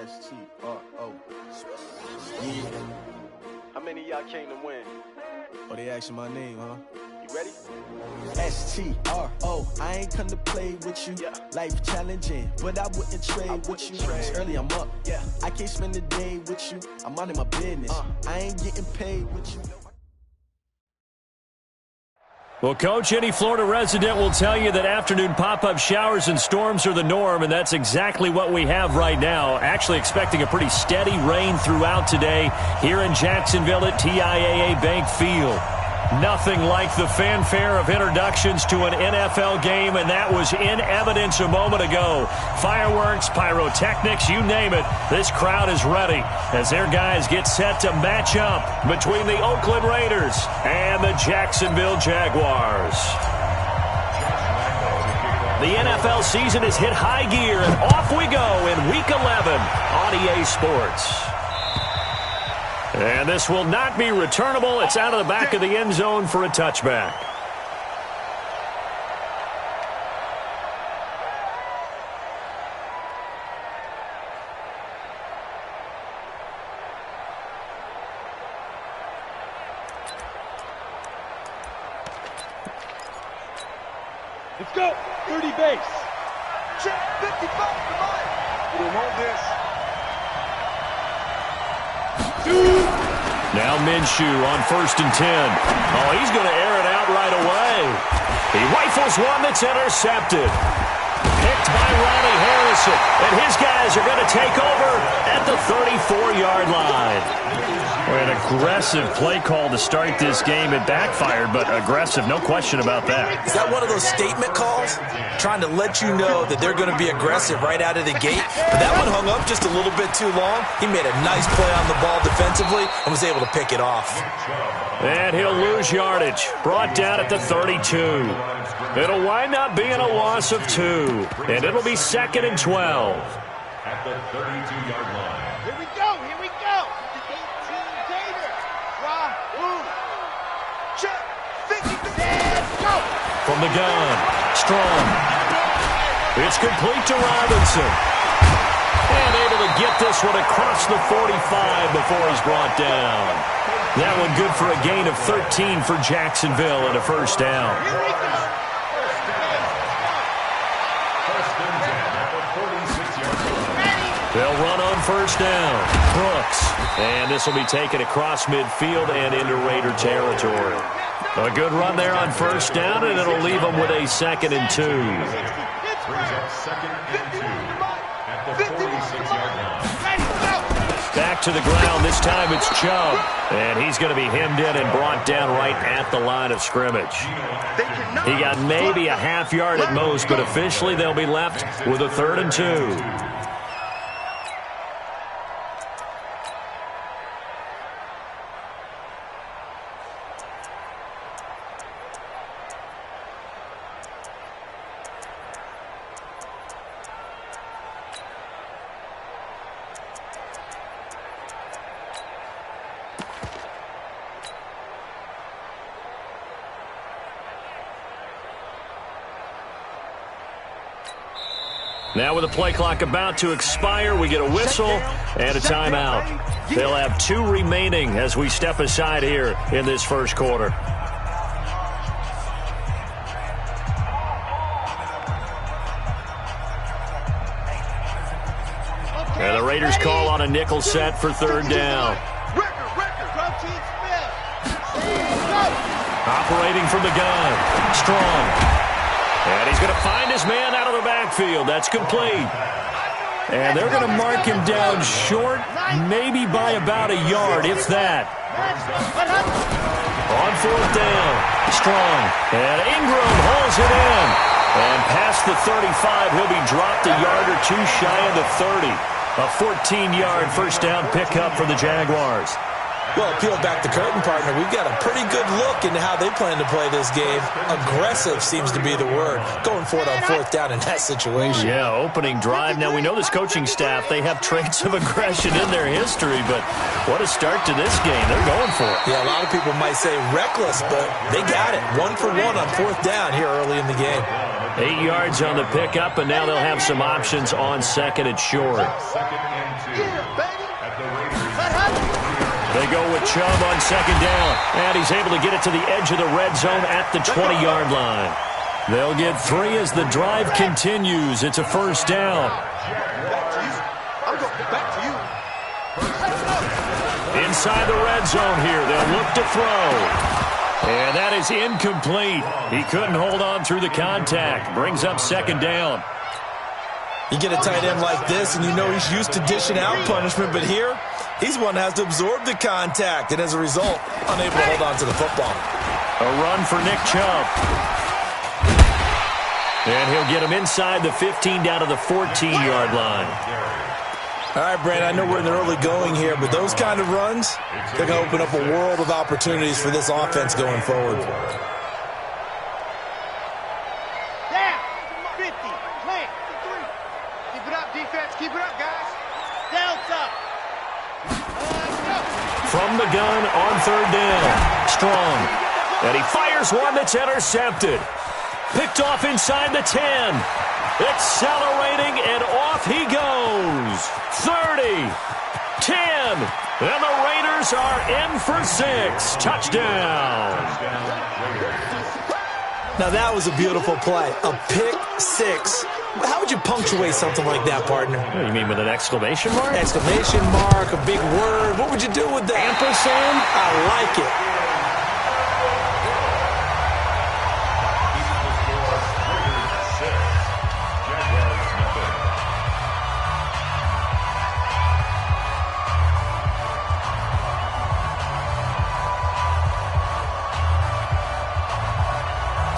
S-T-R-O. Yeah. How many of y'all came to win? Oh, they asking my name, huh? You ready? S-T-R-O. I ain't come to play with you. Yeah. Life challenging, but I wouldn't trade with you. It's early, I'm up. Yeah. I can't spend the day with you. I'm minding my business. I ain't getting paid with you. Well, Coach, any Florida resident will tell you that afternoon pop-up showers and storms are the norm, and that's exactly what we have right now. Actually expecting a pretty steady rain throughout today here in Jacksonville at TIAA Bank Field. Nothing like the fanfare of introductions to an NFL game, and that was in evidence a moment ago. Fireworks, pyrotechnics, you name it. This crowd is ready as their guys get set to match up between the Oakland Raiders and the Jacksonville Jaguars. The NFL season has hit high gear, and off we go in Week 11 on EA Sports. And this will not be returnable. It's out of the back of the end zone for a touchback. Let's go. 30 base. Check 55. Come on. We want this. Now Minshew on 1st and 10. Oh, he's going to air it out right away. He rifles one that's intercepted. Picked by Ronnie Harrison. And his guys are going to take over at the 34-yard line. An aggressive play call to start this game. It backfired, but aggressive, no question about that. Is that one of those statement calls? Trying to let you know that they're going to be aggressive right out of the gate. But that one hung up just a little bit too long. He made a nice play on the ball defensively and was able to pick it off. And he'll lose yardage. Brought down at the 32. It'll wind up being a loss of 2. And it'll be 2nd and 12. At the 32-yard line. Here we go. Here we go. 18 Gator. Check. 50. Go. From the gun. Strong. It's complete to Robinson. And able to get this one across the 45 before he's brought down. That one good for a gain of 13 for Jacksonville and a first down. Here we go. They'll run on first down. Brooks. And this will be taken across midfield and into Raider territory. A good run there on first down, and it'll leave them with a 2nd and 2. Brings up 2nd and 2 at the 46-yard line. Back to the ground. This time it's Chubb. And he's going to be hemmed in and brought down right at the line of scrimmage. He got maybe a half yard at most, but officially they'll be left with a 3rd and 2. Now with the play clock about to expire, we get a whistle and a timeout. They'll have 2 remaining as we step aside here in this first quarter. And the Raiders call on a nickel set for 3rd down. Operating from the gun. Strong. And he's going to find his man out of the backfield. That's complete. And they're going to mark him down short, maybe by about a yard, if that. On 4th down. Strong. And Ingram holds it in. And past the 35, he'll be dropped a yard or 2 shy of the 30. A 14-yard first down pickup for the Jaguars. Well, peel back the curtain, partner. We've got a pretty good look into how they plan to play this game. Aggressive seems to be the word. Going for it on 4th down in that situation. Yeah, opening drive. Now, we know this coaching staff, they have traits of aggression in their history, but what a start to this game. They're going for it. Yeah, a lot of people might say reckless, but they got it. 1 for 1 on 4th down here early in the game. 8 yards on the pickup, and now they'll have some options on second and short. They go with Chubb on second down, and he's able to get it to the edge of the red zone at the 20-yard line. They'll get 3 as the drive continues. It's a first down. Inside the red zone here, they'll look to throw. And that is incomplete. He couldn't hold on through the contact. Brings up second down. You get a tight end like this, and you know he's used to dishing out punishment, but here, he's one that has to absorb the contact, and as a result, unable to hold on to the football. A run for Nick Chubb. And he'll get him inside the 15 down to the 14-yard line. All right, Brandon, I know we're in the early going here, but those kind of runs, they're going to open up a world of opportunities for this offense going forward. Down, 50, plant, 3. Keep it up, defense, keep it up, guys. Delta. From the gun on third down. Strong. And he fires one that's intercepted. Picked off inside the 10. Accelerating, and off he goes. 30, 10, and the Raiders are in for 6. Touchdown. Now that was a beautiful play. A pick 6. How would you punctuate something like that, partner? You mean with an exclamation mark? Exclamation mark, a big word. What would you do with that? Ampersand? I like it.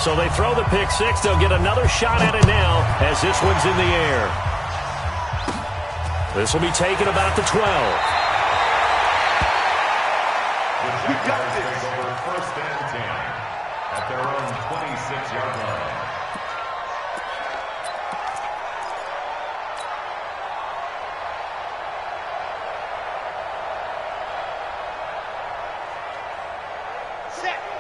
So they throw the pick 6. They'll get another shot at it now as this one's in the air. This will be taken about the 12. We got this. Over first and 10 at their own 26-yard line.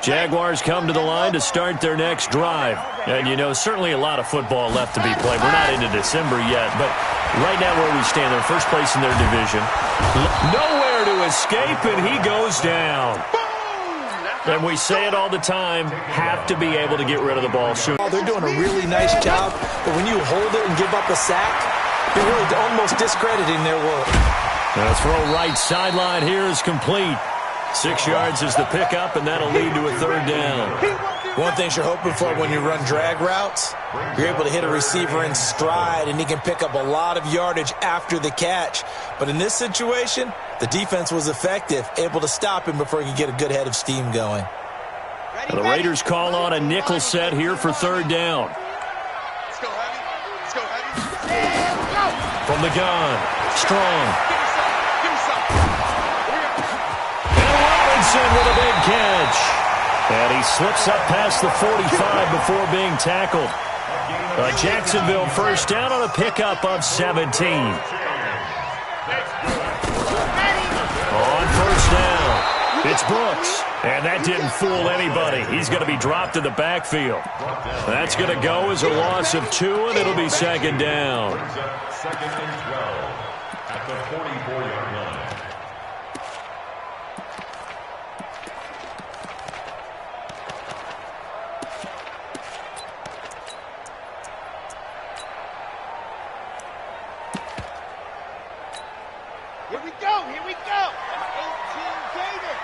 Jaguars come to the line to start their next drive. And, you know, certainly a lot of football left to be played. We're not into December yet, but right now where we stand, they're first place in their division. Nowhere to escape, and he goes down. And we say it all the time, have to be able to get rid of the ball soon. Oh, they're doing a really nice job, but when you hold it and give up a sack, you're really almost discrediting their work. The throw right sideline here is complete. 6 yards is the pickup, and that'll lead to a third down. One thing you're hoping for when you run drag routes, you're able to hit a receiver in stride, and he can pick up a lot of yardage after the catch. But in this situation, the defense was effective, able to stop him before he could get a good head of steam going. The Raiders call on a nickel set here for third down. Let's go, heavy. Let's go, heavy. From the gun, Strong. With a big catch. And he slips up past the 45 before being tackled. A Jacksonville first down on a pickup of 17. On first down, it's Brooks. And that didn't fool anybody. He's going to be dropped in the backfield. That's going to go as a loss of 2, and it'll be second down. Second and 12 at the 44-yard line. Here we go, here we go. 18 Gator.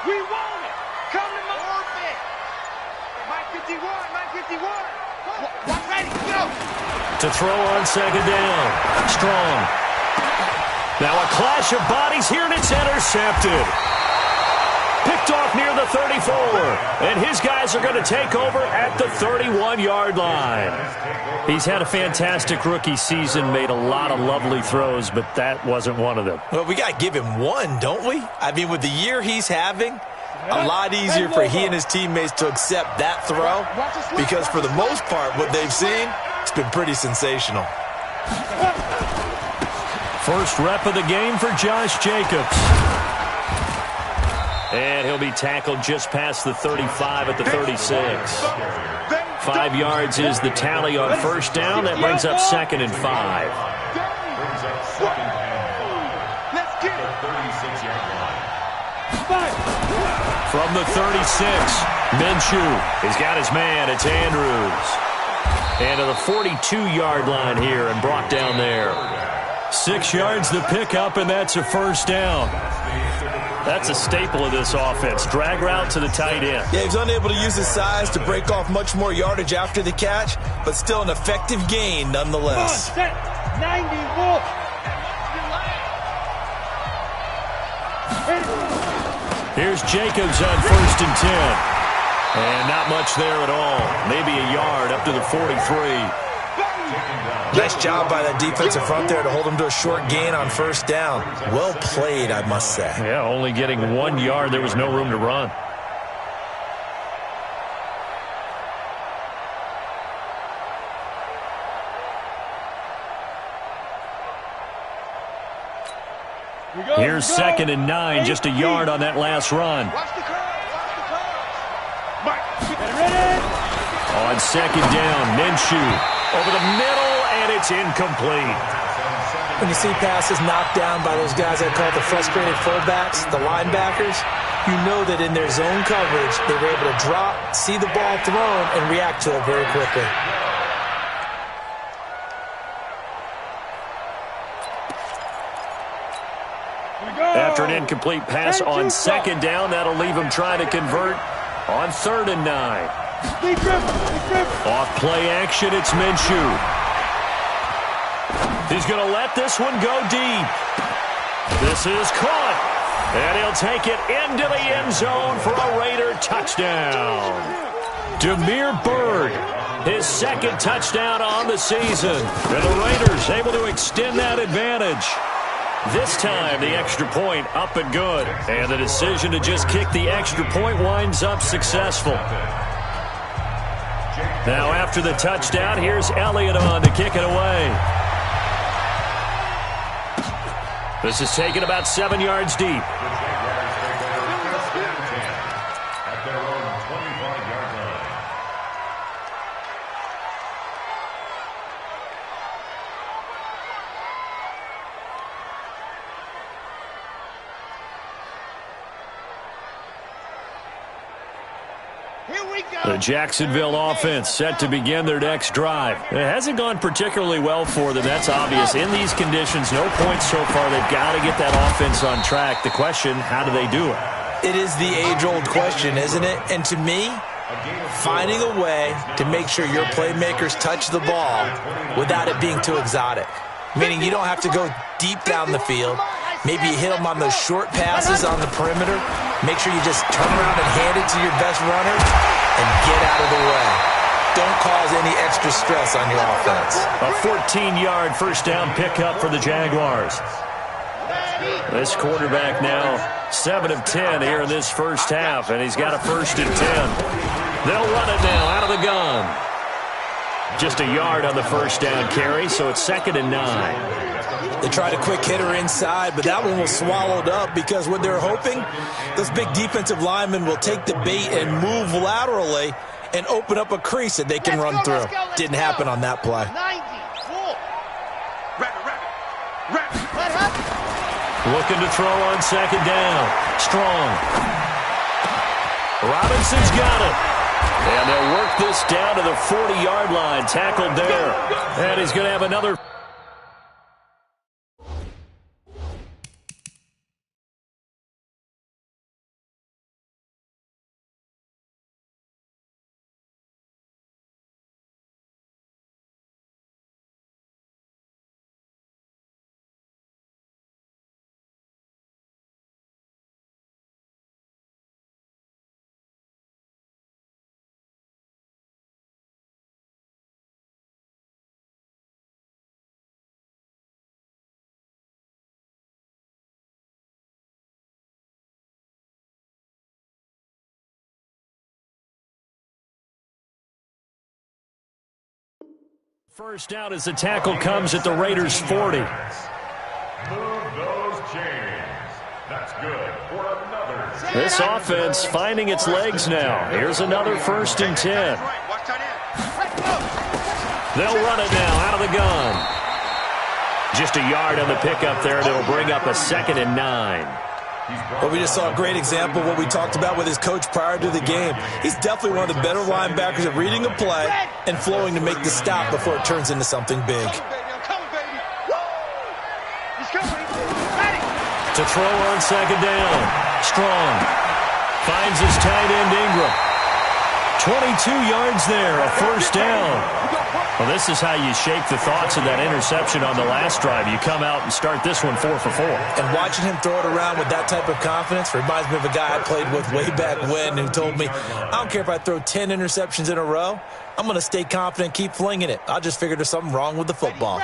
We want it. Come to my orbit. Mike 51, Mike 51. Watch ready, go. To throw on second down. Strong. Now a clash of bodies here, and it's intercepted. Picked off near the 34. And his guys are going to take over at the 31-yard line. He's had a fantastic rookie season, made a lot of lovely throws, but that wasn't one of them. Well, we got to give him one, don't we? I mean, with the year he's having, a lot easier for he and his teammates to accept that throw because for the most part, what they've seen, it's been pretty sensational. First rep of the game for Josh Jacobs. And he'll be tackled just past the 35 at the 36. 5 yards is the tally on first down. That brings up 2nd and 5. Brings up 2nd and 5. Let's get it. The 36-yard line. From the 36, Minshew has got his man. It's Andrews. And to the 42-yard line here and brought down there. 6 yards the pickup, and that's a first down. That's a staple of this offense. Drag route to the tight end. Yeah, he's unable to use his size to break off much more yardage after the catch, but still an effective gain nonetheless. Come on, set. 90, wolf. Here's Jacobs on 1st and 10. And not much there at all. Maybe a yard up to the 43. Nice job by that defensive front there to hold him to a short gain on first down. Well played, I must say. Yeah, only getting 1 yard. There was no room to run. Here's 2nd and 9, just a yard on that last run. Watch the curve. Watch the curve. Mark, get ready. On 2nd down, Minshew over the middle, and it's incomplete. When you see passes knocked down by those guys I call the frustrated fullbacks, the linebackers, you know that in their zone coverage, they were able to drop, see the ball thrown, and react to it very quickly. After an incomplete pass on 2nd down, that'll leave him trying to convert on 3rd and 9. Off play action, it's Minshew. He's going to let this one go deep. This is caught. And he'll take it into the end zone for a Raider touchdown. Damiere Byrd, his 2nd touchdown on the season. And the Raiders able to extend that advantage. This time, the extra point up and good. And the decision to just kick the extra point winds up successful. Now, after the touchdown, here's Elliott on to kick it away. This is taken about 7 yards deep. At their own 25-yard line. Here we go. The Jacksonville offense set to begin their next drive. It hasn't gone particularly well for them. That's obvious. In these conditions, no points so far. They've got to get that offense on track. The question, how do they do it? It is the age-old question, isn't it? And to me, finding a way to make sure your playmakers touch the ball without it being too exotic. Meaning you don't have to go deep down the field. Maybe you hit them on those short passes on the perimeter. Make sure you just turn around and hand it to your best runner and get out of the way. Don't cause any extra stress on your offense. A 14-yard first down pickup for the Jaguars. This quarterback now 7 of 10 here in this first half, and he's got a 1st and 10. They'll run it now out of the gun. Just a yard on the first down carry, so it's 2nd and 9. They tried a quick hitter inside, but that one was swallowed up because what they're hoping, those big defensive linemen will take the bait and move laterally and open up a crease that they can run through. Didn't happen on that play. 90, full. Rapid. What happened? Looking to throw on 2nd down. Strong. Robinson's got it. And they'll work this down to the 40-yard line. Tackled there. And he's going to have another. First down as the tackle comes at the Raiders' 40. Move those chains. That's good for another. This offense finding its legs now. Here's another 1st and 10. Watch tight end. They'll run it now out of the gun. Just a yard on the pickup there, and it'll bring up a 2nd and 9. Well, we just saw a great example of what we talked about with his coach prior to the game. He's definitely one of the better linebackers at reading a play and flowing to make the stop before it turns into something big. To throw on 2nd down. Strong finds his tight end Ingram. 22 yards there, a 1st down. Well, this is how you shake the thoughts of that interception on the last drive. You come out and start this one 4 for 4. And watching him throw it around with that type of confidence reminds me of a guy I played with way back when who told me, I don't care if I throw 10 interceptions in a row, I'm going to stay confident and keep flinging it. I just figured there's something wrong with the football.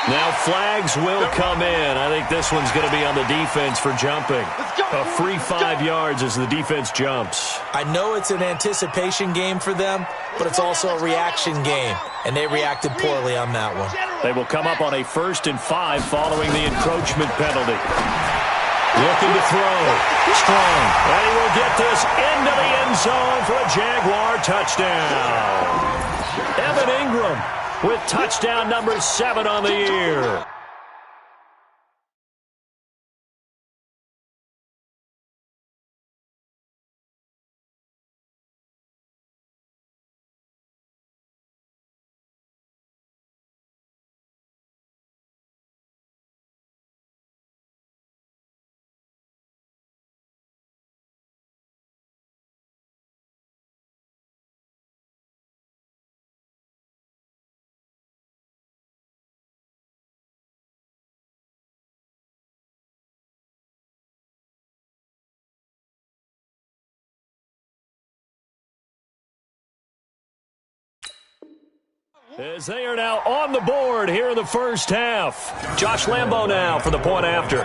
Now flags will come in. I think this one's going to be on the defense for jumping. A free 5 yards as the defense jumps. I know it's an anticipation game for them, but it's also a reaction game, and they reacted poorly on that one. They will come up on a 1st and 5 following the encroachment penalty. Looking to throw. Strong. And he will get this into the end zone for a Jaguar touchdown. Evan Ingram with touchdown number 7 on the year. As they are now on the board here in the 1st half. Josh Lambo now for the point after.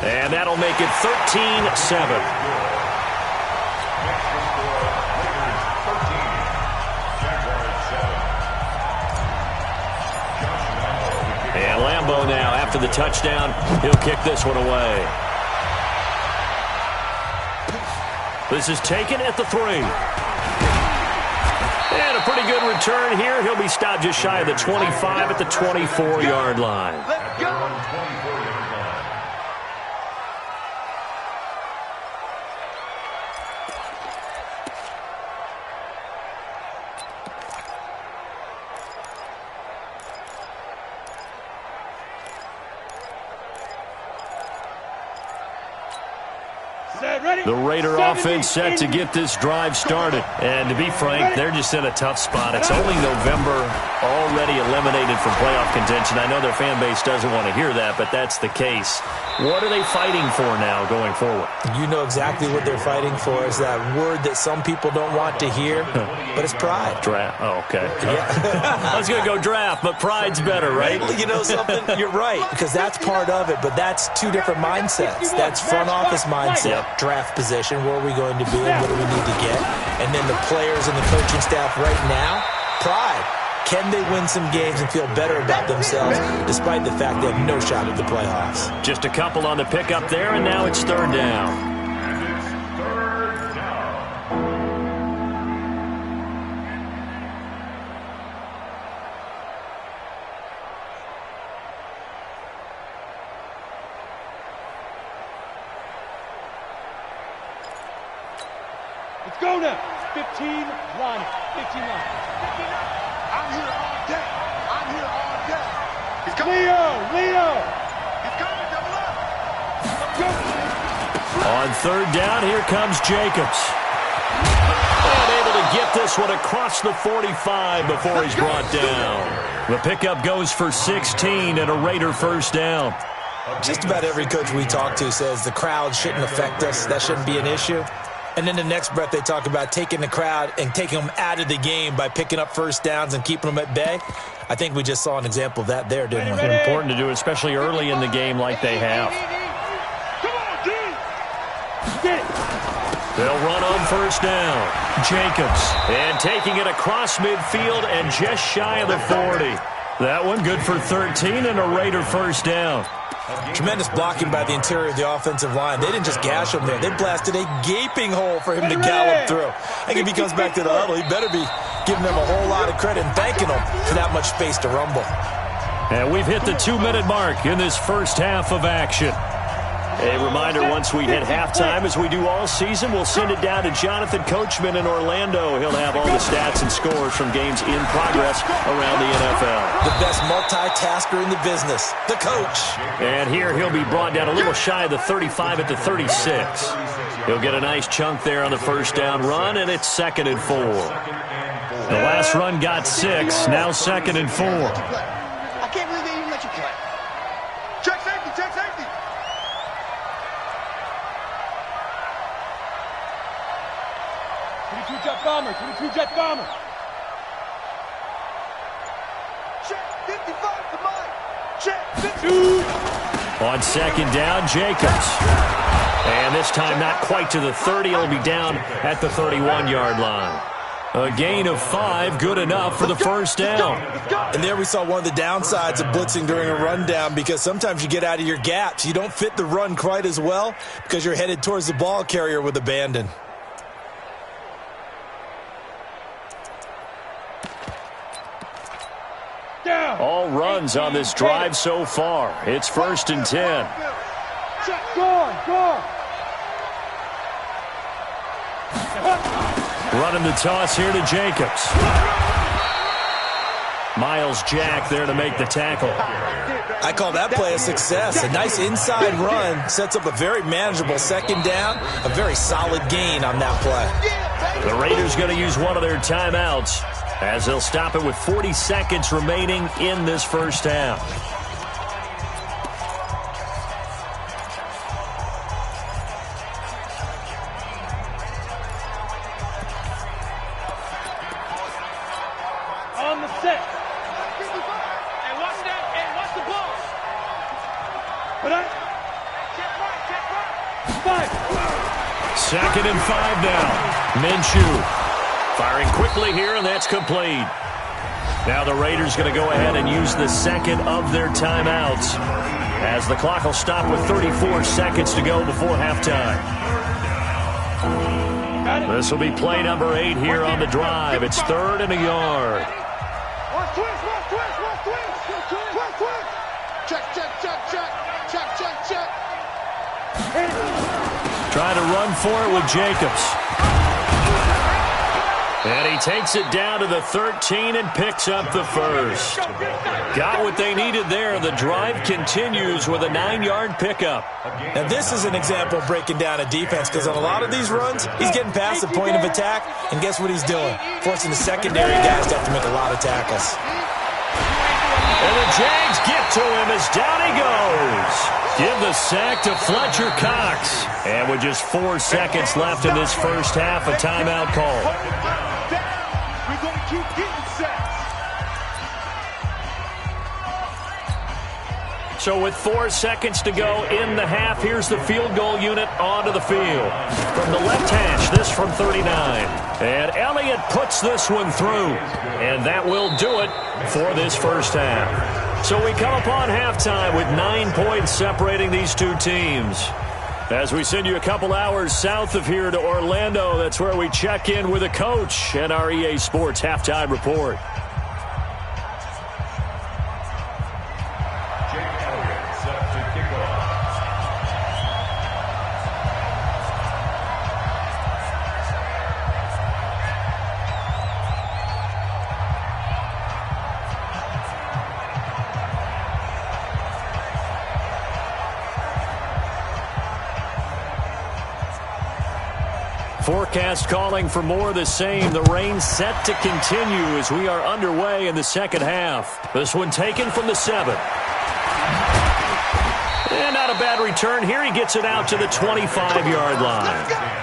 And that'll make it 13-7. And Lambo now, after the touchdown, he'll kick this one away. This is taken at the 3. And a pretty good return here. He'll be stopped just shy of the 25 at the 24-yard line. Let's go. 24-yard line. The Raider offense set to get this drive started. And to be frank, they're just in a tough spot. It's only November, already eliminated from playoff contention. I know their fan base doesn't want to hear that, but that's the case. What are they fighting for now going forward? You know exactly what they're fighting for. Is that word that some people don't want to hear, but it's pride. Draft. Oh, okay. Yeah. I was going to go draft, but pride's better, right? You know something? You're right, because that's part of it, but that's two different mindsets. That's front office mindset, draft position, where are we going to be and what do we need to get? And then the players and the coaching staff right now, pride. Can they win some games and feel better about themselves despite the fact they have no shot at the playoffs? Just a couple on the pickup there, and now it's 3rd down. Let's go now. 15 line. 15 line. 15 line. I'm here all day. I'm here all day. He's coming. Leo. He's coming. Double up. Go. On 3rd down, here comes Jacobs. And able to get this one across the 45 before he's brought down. The pickup goes for 16 and a Raider 1st down. Just about every coach we talk to says the crowd shouldn't affect us. That shouldn't be an issue. And then the next breath they talk about taking the crowd and taking them out of the game by picking up 1st downs and keeping them at bay. I think we just saw an example of that there, didn't we? It's important to do, especially early in the game like they have. Come on, dude. Get it. They'll run on 1st down. Jacobs. And taking it across midfield and just shy of the 40. That one good for 13 and a Raider 1st down. Tremendous blocking by the interior of the offensive line. They didn't just gash him there. They blasted a gaping hole for him to gallop through. I think if he comes back to the huddle, he better be giving them a whole lot of credit and thanking them for that much space to rumble. And we've hit the 2-minute mark in this first half of action. A reminder, once we hit halftime, as we do all season, we'll send it down to Jonathan Coachman in Orlando. He'll have all the stats and scores from games in progress around the NFL. The best multitasker in the business, the coach. And here he'll be brought down a little shy of the 35 at the 36. He'll get a nice chunk there on the first down run, and it's 2nd and 4. The last run got 6, now 2nd and 4. I can't believe they even let you play. Check safety, check safety. 22 jet bomber, 22 jet bomber. Check 55 to mine. Check 52. On 2nd down, Jacobs. And this time not quite to the 30. He'll be down at the 31-yard line. A gain of 5, good enough for the first down. And there we saw one of the downsides of blitzing during a rundown, because sometimes you get out of your gaps. You don't fit the run quite as well because you're headed towards the ball carrier with abandon. All runs on this drive so far. It's 1st and 10. Running the toss here to Jacobs. Miles Jack there to make the tackle. I call that play a success. A nice inside run sets up a very manageable 2nd down. A very solid gain on that play. The Raiders going to use one of their timeouts as they'll stop it with 40 seconds remaining in this first half. On the set. Hey, watch that. Hey, watch the ball. But check right. 2nd and 5 now. Minshew firing quickly here, and that's complete. Now the Raiders going to go ahead and use the 2nd of their timeouts as the clock will stop with 34 seconds to go before halftime. This will be play number 8 here on the drive. It's 3rd and a yard. Trying to run for it with Jacobs. And he takes it down to the 13 and picks up the first. Got what they needed there. The drive continues with a 9-yard pickup. Now this is an example of breaking down a defense, because on a lot of these runs, he's getting past the point of attack, and guess what he's doing? Forcing the secondary guys to have to make a lot of tackles. And the Jags get to him as down he goes. Give the sack to Fletcher Cox. And with just 4 seconds left in this first half, a timeout call. We're going to keep getting sacks. So with 4 seconds to go in the half, here's the field goal unit onto the field. From the left hash, this from 39. And Elliott puts this one through. And that will do it for this first half. So we come upon halftime with 9 points separating these two teams. As we send you a couple hours south of here to Orlando, that's where we check in with a coach and our EA Sports Halftime Report. Forecast calling for more of the same. The rain set to continue as we are underway in the second half. This one taken from the 7. And not a bad return here. He gets it out to the 25-yard line.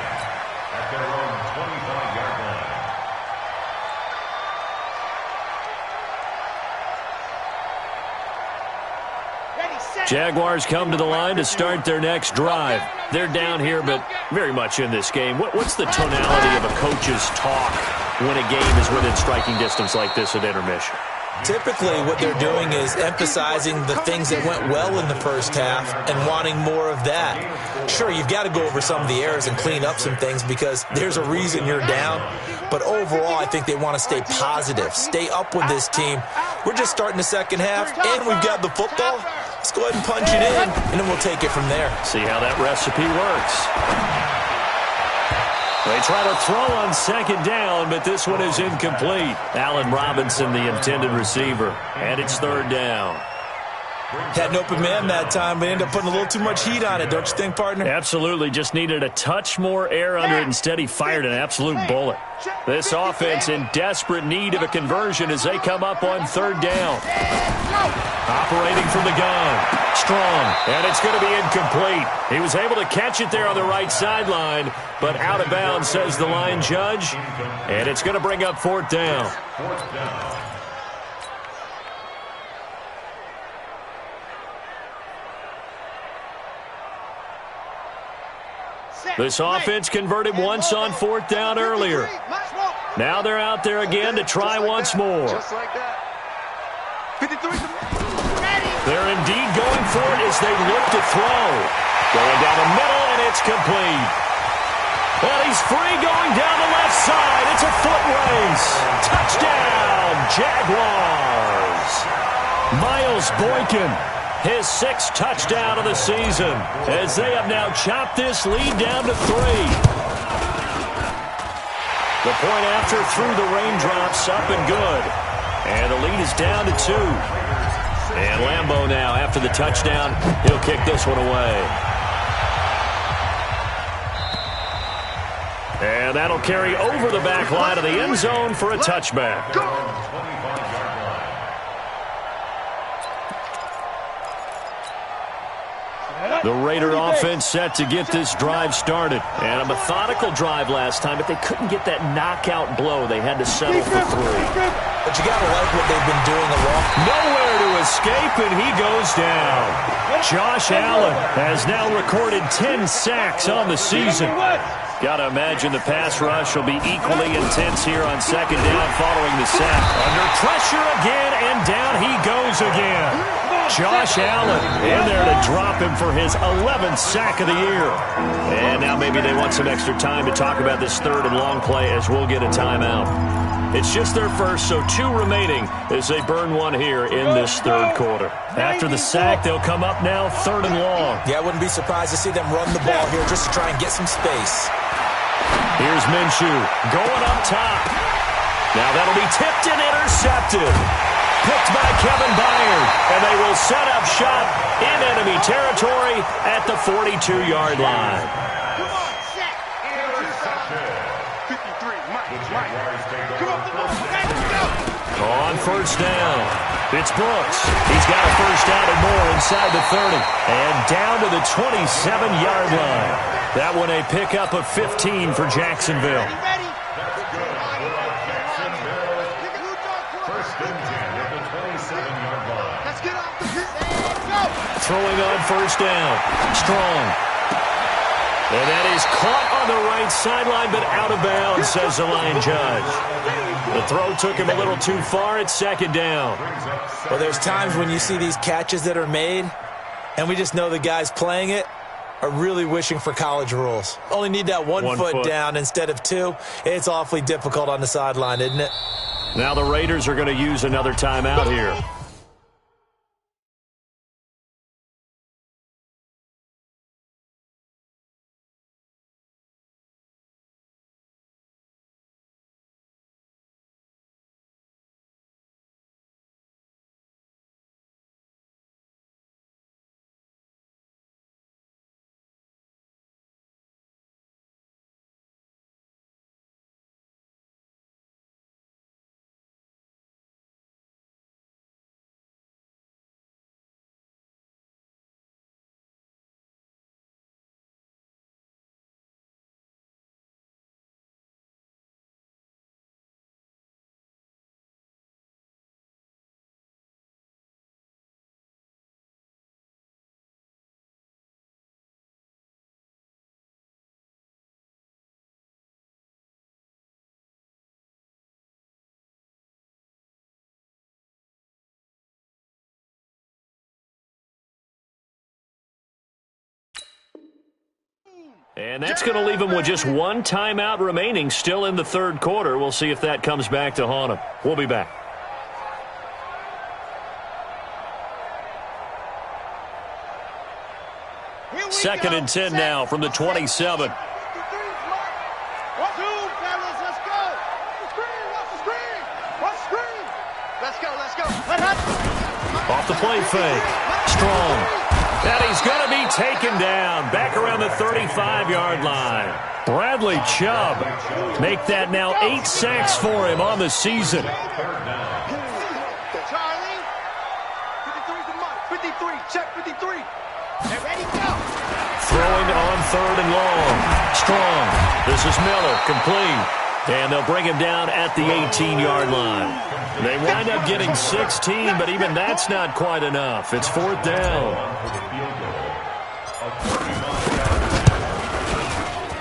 Jaguars come to the line to start their next drive. They're down here, but very much in this game. What's the tonality of a coach's talk when a game is within striking distance like this at intermission? Typically, what they're doing is emphasizing the things that went well in the first half and wanting more of that. Sure, you've got to go over some of the errors and clean up some things because there's a reason you're down. But overall, I think they want to stay positive, stay up with this team. We're just starting the second half, and we've got the football. Let's go ahead and punch it in, and then we'll take it from there. See how that recipe works. They try to throw on second down, but this one is incomplete. Allen Robinson, the intended receiver, and it's third down. Had an open man that time, but ended up putting a little too much heat on it, don't you think, partner? Absolutely. Just needed a touch more air under it. Instead, he fired an absolute bullet. This offense in desperate need of a conversion as they come up on third down. Operating from the gun. Strong. And it's going to be incomplete. He was able to catch it there on the right sideline, but out of bounds, says the line judge. And it's going to bring up fourth down. This offense converted once on fourth down earlier. Now they're out there again to try once more. They're indeed going for it as they look to throw. Going down the middle, and it's complete. And he's free going down the left side. It's a foot race. Touchdown, Jaguars. Miles Boykin, his sixth touchdown of the season, as they have now chopped this lead down to 3. The point after through the raindrops, up and good. And the lead is down to 2. And Lambeau now, after the touchdown, he'll kick this one away. And that'll carry over the back line of the end zone for a touchback. The Raider offense set to get this drive started. And a methodical drive last time, but they couldn't get that knockout blow. They had to settle for 3. But you got to like what they've been doing along. Nowhere to escape, and he goes down. Josh Allen has now recorded 10 sacks on the season. Got to imagine the pass rush will be equally intense here on second down following the sack. Under pressure again, and down he goes again. Josh Allen in there to drop him for his 11th sack of the year. And now maybe they want some extra time to talk about this third and long play as we'll get a timeout. It's just their first, so 2 remaining as they burn one here in this third quarter. After the sack, they'll come up now third and long. Yeah, I wouldn't be surprised to see them run the ball here just to try and get some space. Here's Minshew going up top. Now that'll be tipped and intercepted. Picked by Kevin Byard, and they will set up shop in enemy territory at the 42-yard line. On first down, it's Brooks. He's got a first down and more inside the 30, and down to the 27-yard line. That one a pickup of 15 for Jacksonville. Throwing on first down. Strong. And that is caught on the right sideline, but out of bounds, says the line judge. The throw took him a little too far. It's second down. Well, there's times when you see these catches that are made, and we just know the guys playing it are really wishing for college rules. Only need that one foot down instead of 2. It's awfully difficult on the sideline, isn't it? Now the Raiders are going to use another timeout here. And that's going to leave him with just one timeout remaining still in the third quarter. We'll see if that comes back to haunt him. We'll be back. Second and 10 now from the 27. Off the play fake. Strong. And he's going to be taken down back around the 35-yard line. Bradley Chubb make that now 8 sacks for him on the season. Charlie. 53 to Mike. 53. Check 53. They're ready to go. Throwing on third and long. Strong. This is Miller. Complete. And they'll bring him down at the 18-yard line. They wind up getting 16, but even that's not quite enough. It's fourth down.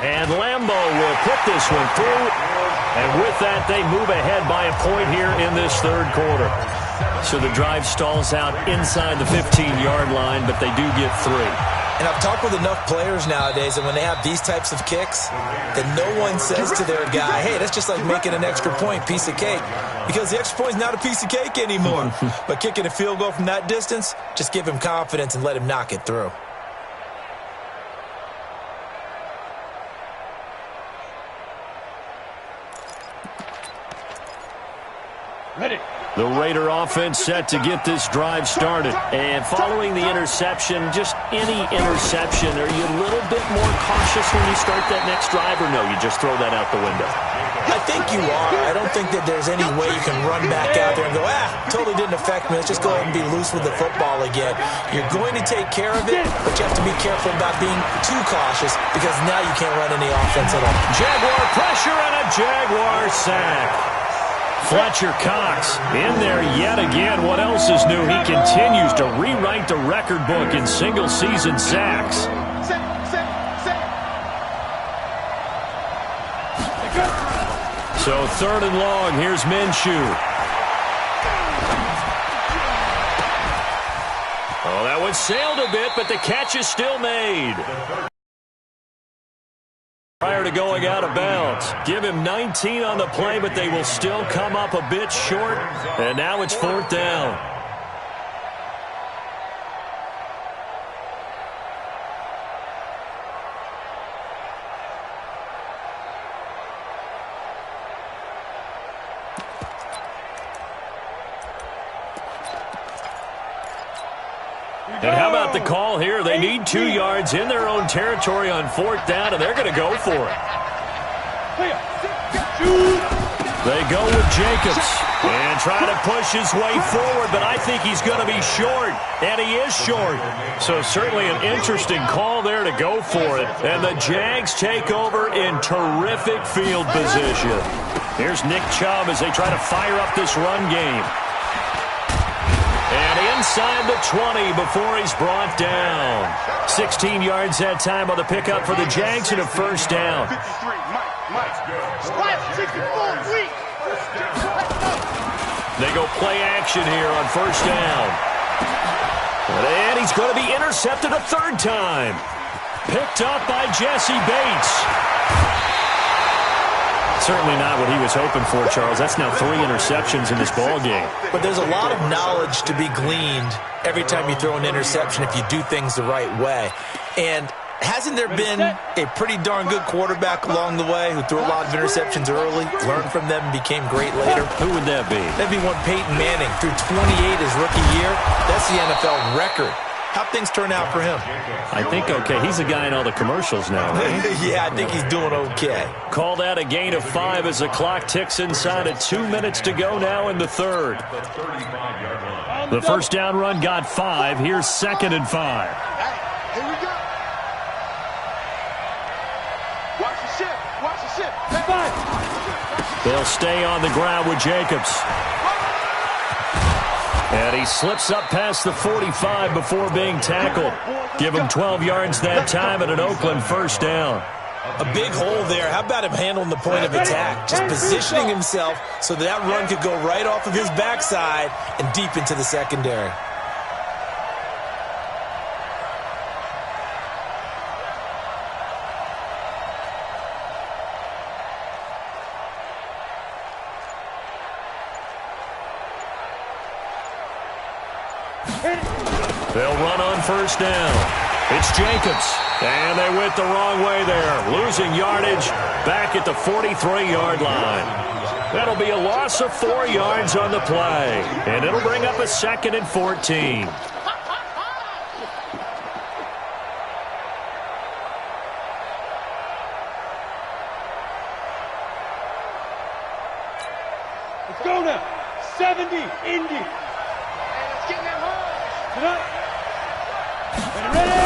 And Lambeau will put this one through. And with that, they move ahead by a point here in this third quarter. So the drive stalls out inside the 15-yard line, but they do get 3. And I've talked with enough players nowadays that when they have these types of kicks, that no one says to their guy, hey, that's just like making an extra point, piece of cake. Because the extra point is not a piece of cake anymore. But kicking a field goal from that distance, just give him confidence and let him knock it through. Ready. The Raider offense set to get this drive started. And following the interception, just any interception, are you a little bit more cautious when you start that next drive, or no, you just throw that out the window? I think you are. I don't think that there's any way you can run back out there and go, totally didn't affect me. Let's just go ahead and be loose with the football again. You're going to take care of it, but you have to be careful about being too cautious because now you can't run any offense at all. Jaguar pressure and a Jaguar sack. Fletcher Cox in there yet again. What else is new? He continues to rewrite the record book in single-season sacks. So third and long. Here's Minshew. Oh, that one sailed a bit, but the catch is still made. Prior to going out of bounds. Give him 19 on the play, but they will still come up a bit short. And now it's fourth down. And how about the call here? They need 2 yards in their own territory on fourth down, and they're going to go for it. They go with Jacobs and try to push his way forward, but I think he's going to be short, and he is short. So certainly an interesting call there to go for it. And the Jags take over in terrific field position. Here's Nick Chubb as they try to fire up this run game. And inside the 20 before he's brought down. 16 yards that time on the pickup for the Jags and a first down. They go play action here on first down. And he's going to be intercepted a third time. Picked up by Jesse Bates. Certainly not what he was hoping for, Charles. That's now 3 interceptions in this ball game. But there's a lot of knowledge to be gleaned every time you throw an interception if you do things the right way. And hasn't there been a pretty darn good quarterback along the way who threw a lot of interceptions early, learned from them, and became great later? Who would that be? That'd be one Peyton Manning. Threw 28 his rookie year. That's the NFL record. How'd things turn out for him? I think okay. He's a guy in all the commercials now, right? Yeah, I think he's doing okay. Called out a gain of 5 as the clock ticks inside at 2 minutes to go now in the third. The first down run got 5. Here's 2nd and 5. Here we go. Watch the ship. Watch the ship. They'll stay on the ground with Jacobs. And he slips up past the 45 before being tackled. Give him 12 yards that time and an Oakland first down. A big hole there. How about him handling the point of attack? Just positioning himself so that run could go right off of his backside and deep into the secondary. They'll run on first down. It's Jacobs. And they went the wrong way there. Losing yardage back at the 43-yard line. That'll be a loss of 4 yards on the play. And it'll bring up a 2nd and 14. Let's go now. 70, Indy. Let's get them home. Ready?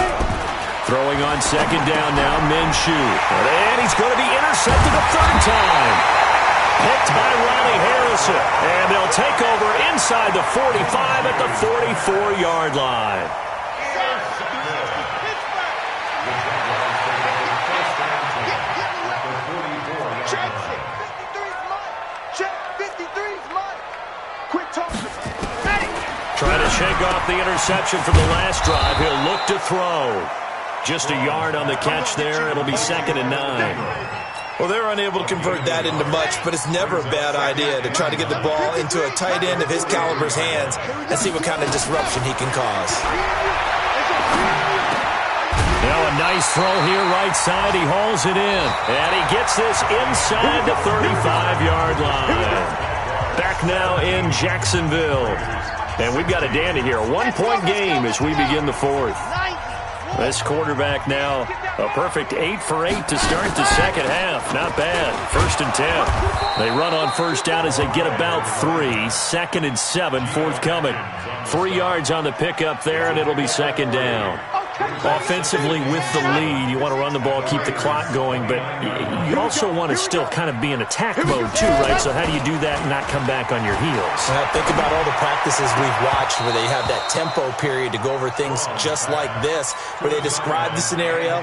Throwing on 2nd down now, Minshew. And he's going to be intercepted a 3rd time. Picked by Ronnie Harrison. And they'll take over inside the 45 at the 44-yard line. Trying to shake off the interception from the last drive. He'll look to throw. Just a yard on the catch there. It'll be 2nd and 9. Well, they're unable to convert that into much, but it's never a bad idea to try to get the ball into a tight end of his caliber's hands and see what kind of disruption he can cause. Now a nice throw here right side. He hauls it in. And he gets this inside the 35-yard line. Back now in Jacksonville. And we've got a dandy here. A 1-point game as we begin the 4th. This quarterback now, a perfect 8 for 8 to start the second half. Not bad. 1st and 10. They run on first down as they get about 3. 2nd and 7 forthcoming. 3 yards on the pickup there, and it'll be 2nd down. Offensively with the lead, you want to run the ball, keep the clock going, but you also want to still kind of be in attack mode too, right? So how do you do that and not come back on your heels? Well, think about all the practices we've watched where they have that tempo period to go over things just like this, where they describe the scenario,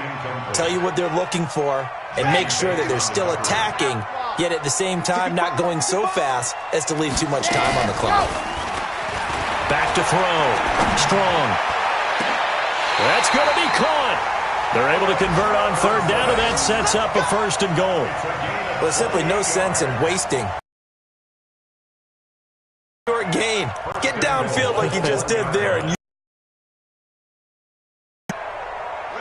tell you what they're looking for, and make sure that they're still attacking, yet at the same time not going so fast as to leave too much time on the clock. Back to throw. Strong. That's going to be caught. They're able to convert on 3rd down, and that sets up a 1st and goal. Well, there's simply no sense in wasting short gain. Get downfield like you just did there. And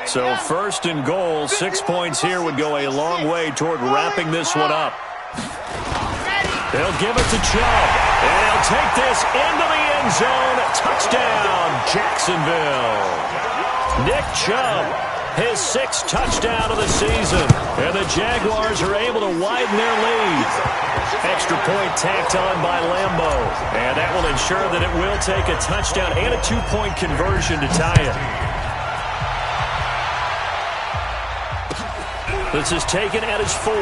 so 1st and goal, 6 points here would go a long way toward wrapping this one up. They'll give it to Chubb. And he'll take this into the end zone. Touchdown, Jacksonville. Nick Chubb, his 6th touchdown of the season. And the Jaguars are able to widen their lead. Extra point tacked on by Lambo. And that will ensure that it will take a touchdown and a 2-point conversion to tie it. This is taken at his 4.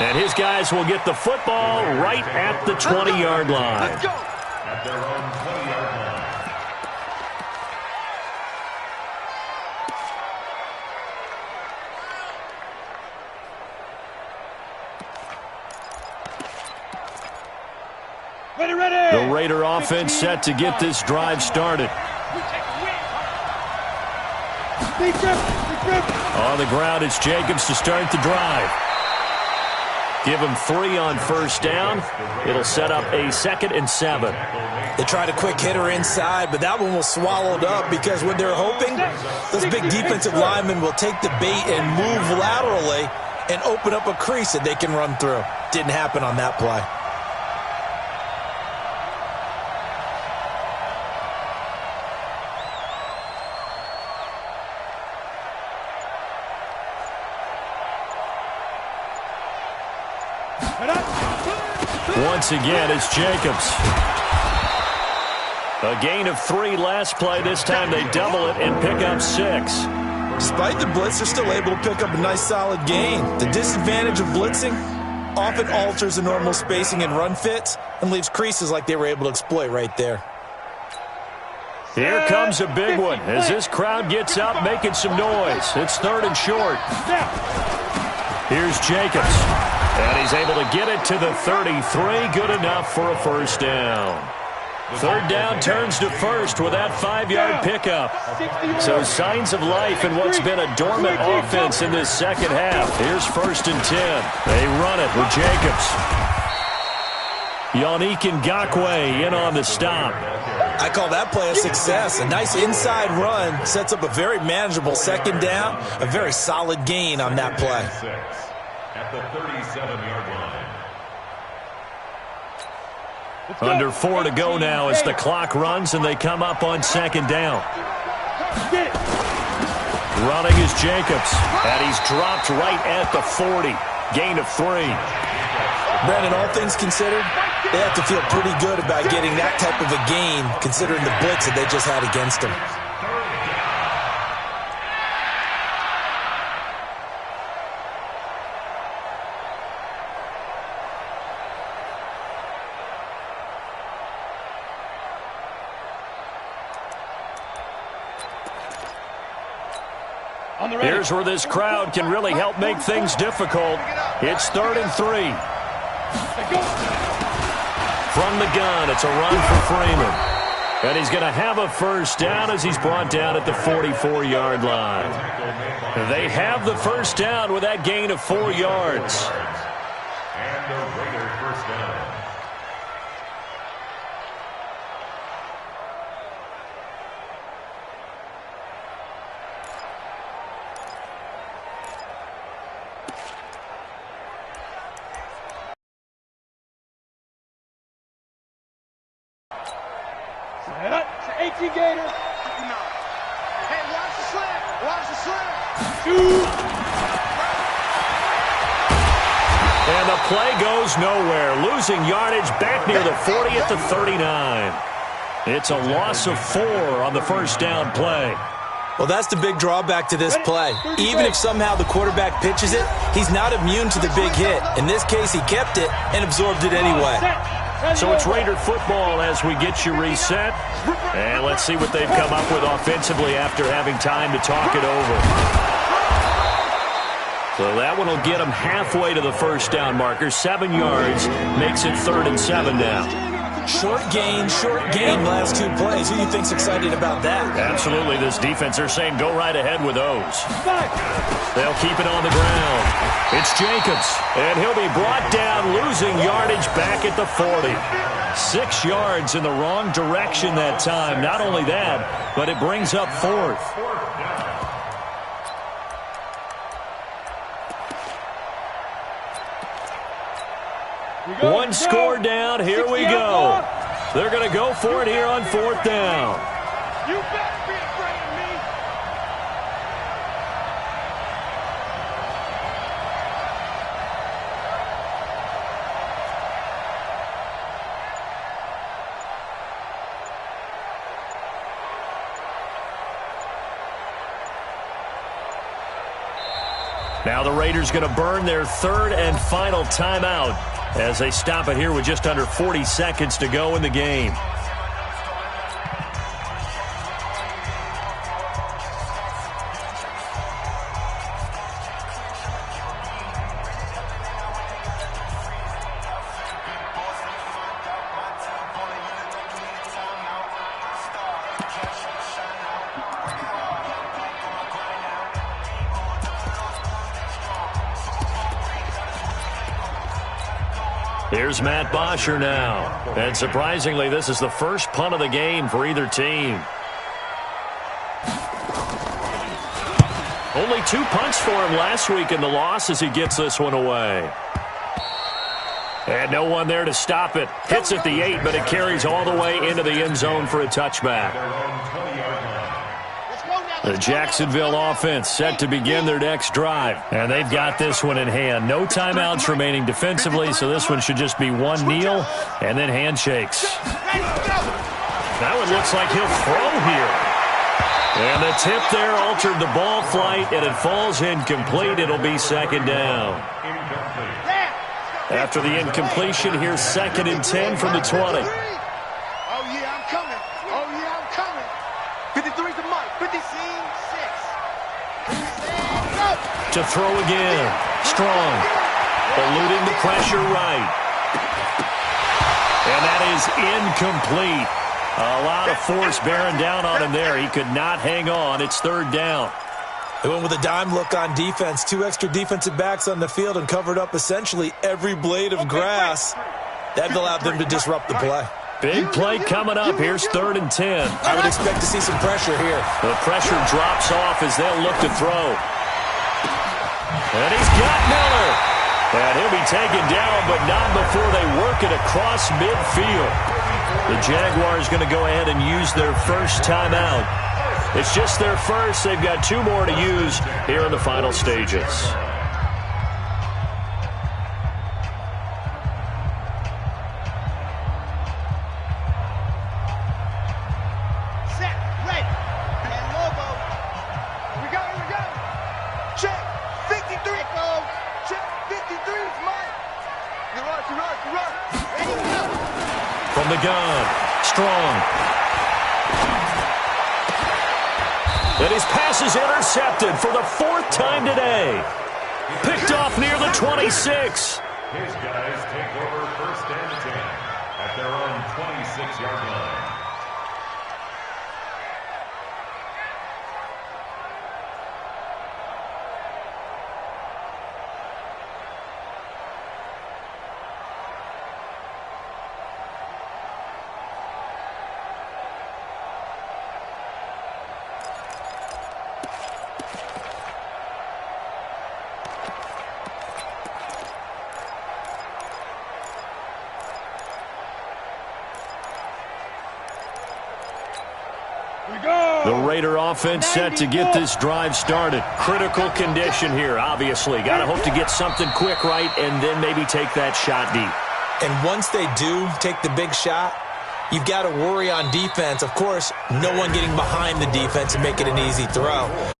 And his guys will get the football right at the 20-yard line. Let's go. At their own 20-yard line. Ready. The Raider offense set to get this drive started. On the ground, it's Jacobs to start the drive. Give him 3 on first down. It'll set up a 2nd and 7. they tried a quick hitter inside, but that one was swallowed up because what they're hoping, those big defensive linemen will take the bait and move laterally and open up a crease that they can run through. Didn't happen on that play. Once again, it's Jacobs. A gain of 3 last play. This time they double it and pick up 6. Despite the blitz, they're still able to pick up a nice solid gain. The disadvantage of blitzing often alters the normal spacing and run fits and leaves creases like they were able to exploit right there. Here comes a big one as this crowd gets up making some noise. It's 3rd and short. Here's Jacobs. And he's able to get it to the 33. Good enough for a first down. 3rd down turns to first with that 5-yard pickup. So signs of life in what's been a dormant offense in this second half. Here's 1st and 10. They run it with Jacobs. Yannick Ngakoue in on the stop. I call that play a success. A nice inside run sets up a very manageable second down. A very solid gain on that play. At the 37-yard line. Under 4 to go now as the clock runs and they come up on second down. Running is Jacobs, and he's dropped right at the 40. Gain of 3. Brandon, all things considered, they have to feel pretty good about getting that type of a gain, considering the blitz that they just had against them. Here's where this crowd can really help make things difficult. It's 3rd and 3. From the gun, it's a run for Freeman. And he's going to have a first down as he's brought down at the 44-yard line. They have the first down with that gain of 4 yards. And the Raiders first down. It's 18 Gator. Hey, watch the slant. Watch the slant. And the play goes nowhere. Losing yardage back near the 40 at the 39. It's a loss of 4 on the first down play. Well, that's the big drawback to this play. Even if somehow the quarterback pitches it, he's not immune to the big hit. In this case, he kept it and absorbed it anyway. So it's Raider football as we get you reset. And let's see what they've come up with offensively after having time to talk it over. So that one will get them halfway to the first down marker. 7 yards makes it 3rd and 7 now. Short gain, last 2 plays. Who do you think's excited about that? Absolutely. This defense, they're saying go right ahead with those. They'll keep it on the ground. It's Jacobs, and he'll be brought down, losing yardage back at the 40. 6 yards in the wrong direction that time. Not only that, but it brings up 4th. One score down. Here we go. They're going to go for it here on 4th down. You better be afraid of me. Now the Raiders going to burn their 3rd and final timeout as they stop it here with just under 40 seconds to go in the game. Here's Matt Bosher now. And surprisingly, this is the first punt of the game for either team. Only 2 punts for him last week in the loss as he gets this one away. And no one there to stop it. Hits at the 8, but it carries all the way into the end zone for a touchback. The Jacksonville offense set to begin their next drive. And they've got this one in hand. No timeouts remaining defensively, so this one should just be one kneel and then handshakes. That one looks like he'll throw here. And the tip there altered the ball flight, and it falls incomplete. It'll be 2nd down. After the incompletion, here's 2nd and 10 from the 20. Oh, yeah, I'm coming. Oh, yeah, I'm coming. 53's the mic. 56. To throw again. Strong. Eluding the pressure right. And that is incomplete. A lot of force bearing down on him there. He could not hang on. It's 3rd down. They went with a dime look on defense. 2 extra defensive backs on the field and covered up essentially every blade of grass. That allowed them to disrupt the play. Big play coming up. Here's 3rd and 10. I would expect to see some pressure here. The pressure drops off as they'll look to throw. And he's got Miller. And he'll be taken down, but not before they work it across midfield. The Jaguars going to go ahead and use their first timeout. It's just their first. They've got 2 more to use here in the final stages. From the gun, Strong. And his pass is intercepted for the 4th time today. Picked off near the 26. His guys take over 1st and 10 at their own 26-yard line. The Raider offense set to get this drive started. Critical condition here, obviously. Got to hope to get something quick right and then maybe take that shot deep. And once they do take the big shot, you've got to worry on defense. Of course, no one getting behind the defense and make it an easy throw.